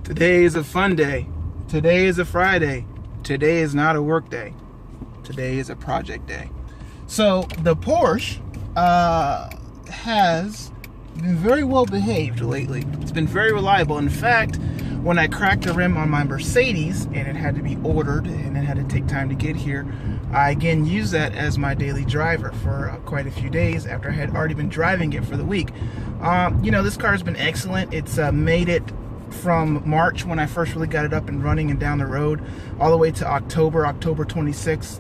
Today is a fun day. Today is a Friday. Today is not a work day. Today is a project day. So the Porsche has been very well behaved lately. It's been very reliable. In fact, when I cracked a rim on my Mercedes and it had to be ordered and it had to take time to get here, I again used that as my daily driver for quite a few days after I had already been driving it for the week. You know, this car has been excellent. It's made it from March, when I first really got it up and running and down the road, all the way to October 26th,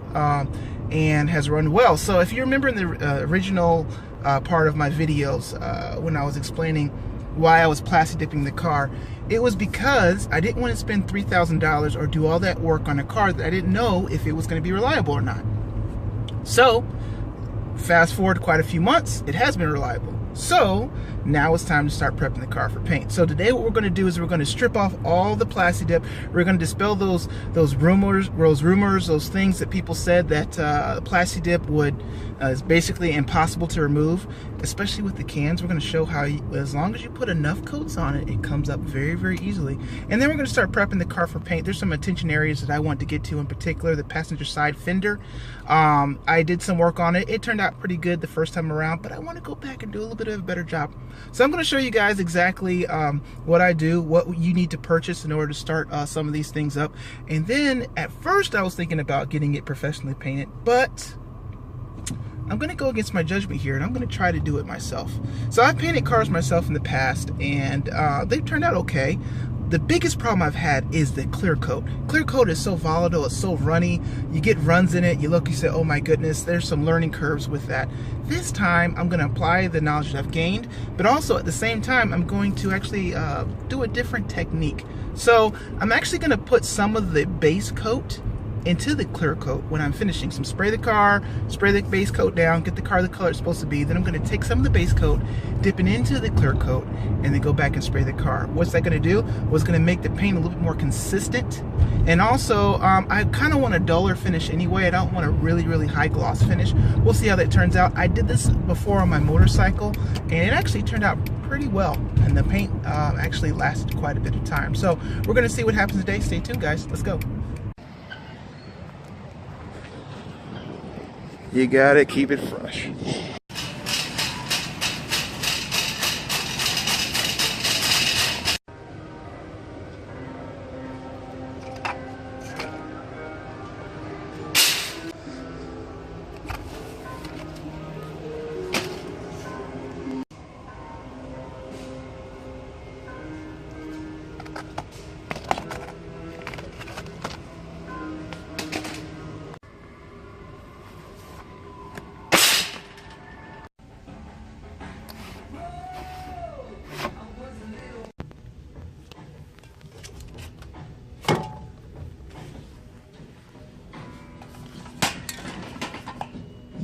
and has run well. So if you remember in the original part of my videos, when I was explaining why I was Plastidipping the car, it was because I didn't want to spend $3,000 or do all that work on a car that I didn't know if it was going to be reliable or not. So fast forward quite a few months, it has been reliable. So now it's time to start prepping the car for paint. So today what we're going to do is we're going to strip off all the Plastidip. We're going to dispel those rumors, those things that people said that Plastidip is basically impossible to remove, especially with the cans. We're going to show how as long as you put enough coats on it, it comes up very, very easily. And then we're going to start prepping the car for paint. There's some attention areas that I want to get to, in particular the passenger side fender. I did some work on it. It turned out pretty good the first time around, but I want to go back and do a little bit of a better job. So I'm going to show you guys exactly what I do, what you need to purchase in order to start some of these things up. And then at first I was thinking about getting it professionally painted, but I'm going to go against my judgment here and I'm going to try to do it myself. So I've painted cars myself in the past and they've turned out okay. The biggest problem I've had is the clear coat. Clear coat is so volatile, it's so runny. You get runs in it, you look, you say, oh my goodness, there's some learning curves with that. This time, I'm gonna apply the knowledge that I've gained, but also at the same time, I'm going to actually do a different technique. So I'm actually gonna put some of the base coat into the clear coat when I'm finishing. So spray the car, spray the base coat down, get the car the color it's supposed to be. Then I'm going to take some of the base coat, dip it into the clear coat, and then go back and spray the car. What's that going to do? Well, it's going to make the paint a little bit more consistent. And also, I kind of want a duller finish anyway. I don't want a really, really high gloss finish. We'll see how that turns out. I did this before on my motorcycle, and it actually turned out pretty well. And the paint actually lasted quite a bit of time. So we're going to see what happens today. Stay tuned, guys. Let's go. You gotta keep it fresh.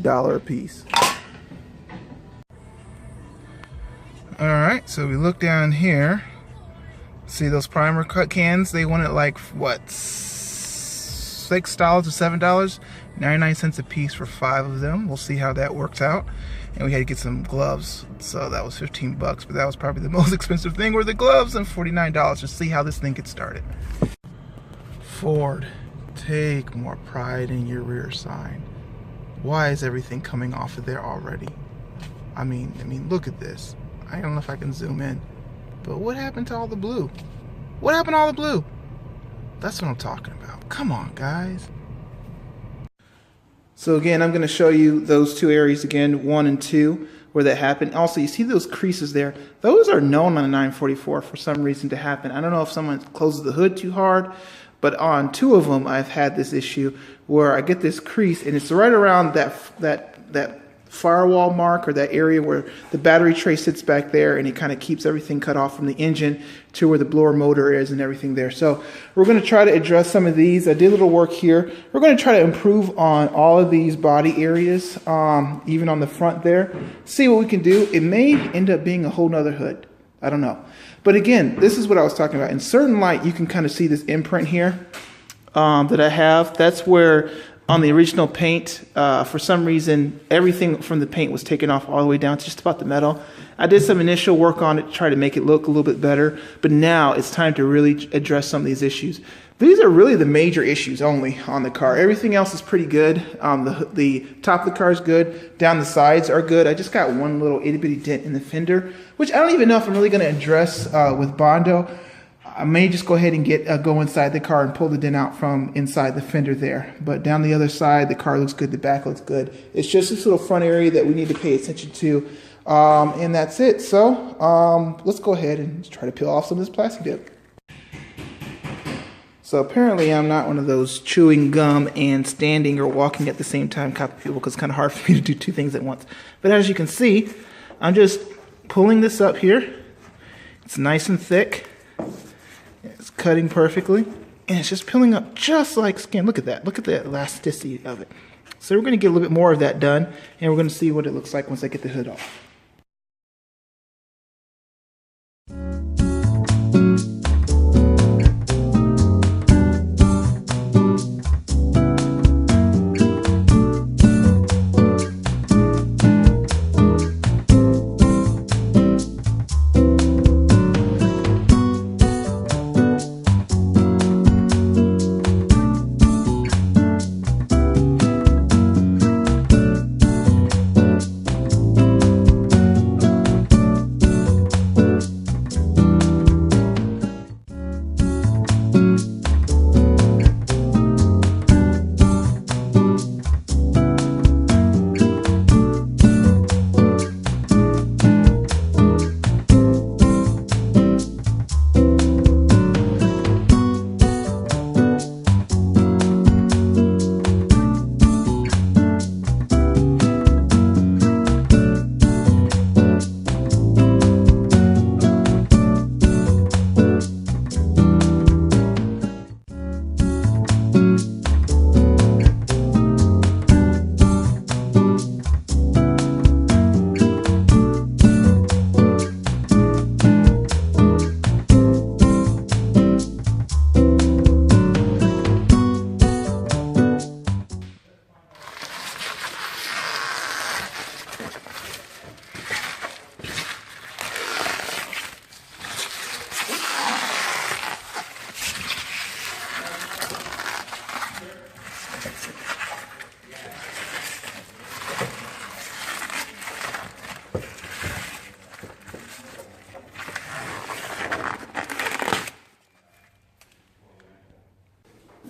$1 a piece. All right, so we look down here. See those primer cut cans? They wanted like what, $6 or $7, 99 cents a piece for 5 of them. We'll see how that works out. And we had to get some gloves, so that was 15 bucks. But that was probably the most expensive thing were the gloves, and $49. Just see how this thing gets started. Ford, take more pride in your rear sign. Why is everything coming off of there already? I mean, look at this. I don't know if I can zoom in, but what happened to all the blue? What happened to all the blue? That's what I'm talking about. Come on, guys. So again, I'm going to show you those two areas again, 1 and 2, where that happened. Also, you see those creases there? Those are known on a 944 for some reason to happen. I don't know if someone closes the hood too hard, but on 2 of them, I've had this issue where I get this crease, and it's right around that firewall mark, or that area where the battery tray sits back there, and it kind of keeps everything cut off from the engine to where the blower motor is and everything there. So we're going to try to address some of these. I did a little work here. We're going to try to improve on all of these body areas, even on the front there. See what we can do. It may end up being a whole nother hood. I don't know. But again, this is what I was talking about. In certain light, you can kind of see this imprint here that I have. That's where On the original paint, for some reason, everything from the paint was taken off all the way down to just about the metal. I did some initial work on it to try to make it look a little bit better, but now it's time to really address some of these issues. These are really the major issues only on the car. Everything else is pretty good. The top of the car is good. Down the sides are good. I just got one little itty bitty dent in the fender, which I don't even know if I'm really going to address with Bondo. I may just go ahead and go inside the car and pull the dent out from inside the fender there. But down the other side, the car looks good. The back looks good. It's just this little front area that we need to pay attention to. And that's it. So let's go ahead and try to peel off some of this Plastidip. So apparently I'm not one of those chewing gum and standing or walking at the same time type of people, because it's kind of hard for me to do two things at once. But as you can see, I'm just pulling this up here. It's nice and thick. It's cutting perfectly. And it's just peeling up just like skin. Look at that. Look at the elasticity of it. So we're going to get a little bit more of that done, and we're going to see what it looks like once I get the hood off.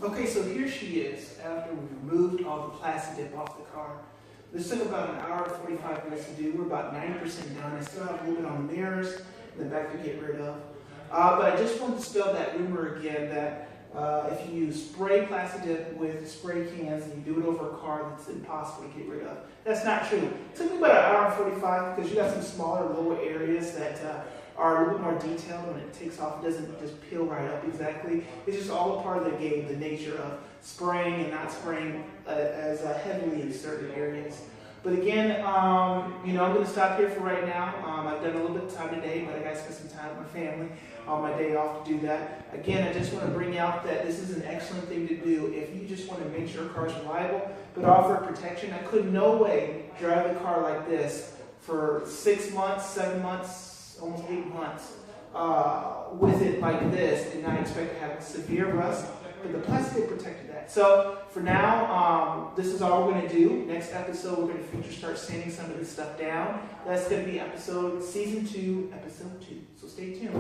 Okay, so here she is after we removed all the Plastidip off the car. This took about an hour and 45 minutes to do. We're about 90% done. I still have a little bit on the mirrors in the back to get rid of. But I just want to dispel that rumor again that if you spray Plastidip with spray cans and you do it over a car, that's impossible to get rid of. That's not true. It took me about an hour and 45 because you got some smaller, lower areas that are a little bit more detailed. When it takes off, it doesn't just peel right up exactly. It's just all a part of the game, the nature of spraying and not spraying as heavily in certain areas. But again, I'm going to stop here for right now. I've done a little bit of time today, but I got to spend some time with my family on my day off to do that. Again, I just want to bring out that this is an excellent thing to do if you just want to make sure your car is reliable, but offer protection. I could no way drive a car like this for 6 months, 7 months, almost 8 months with it like this and not expect to have severe rust. But the Plastidip protected that. So for now, this is all we're going to do. Next episode, we're going to start sanding some of this stuff down. That's going to be season 2, episode 2. So stay tuned.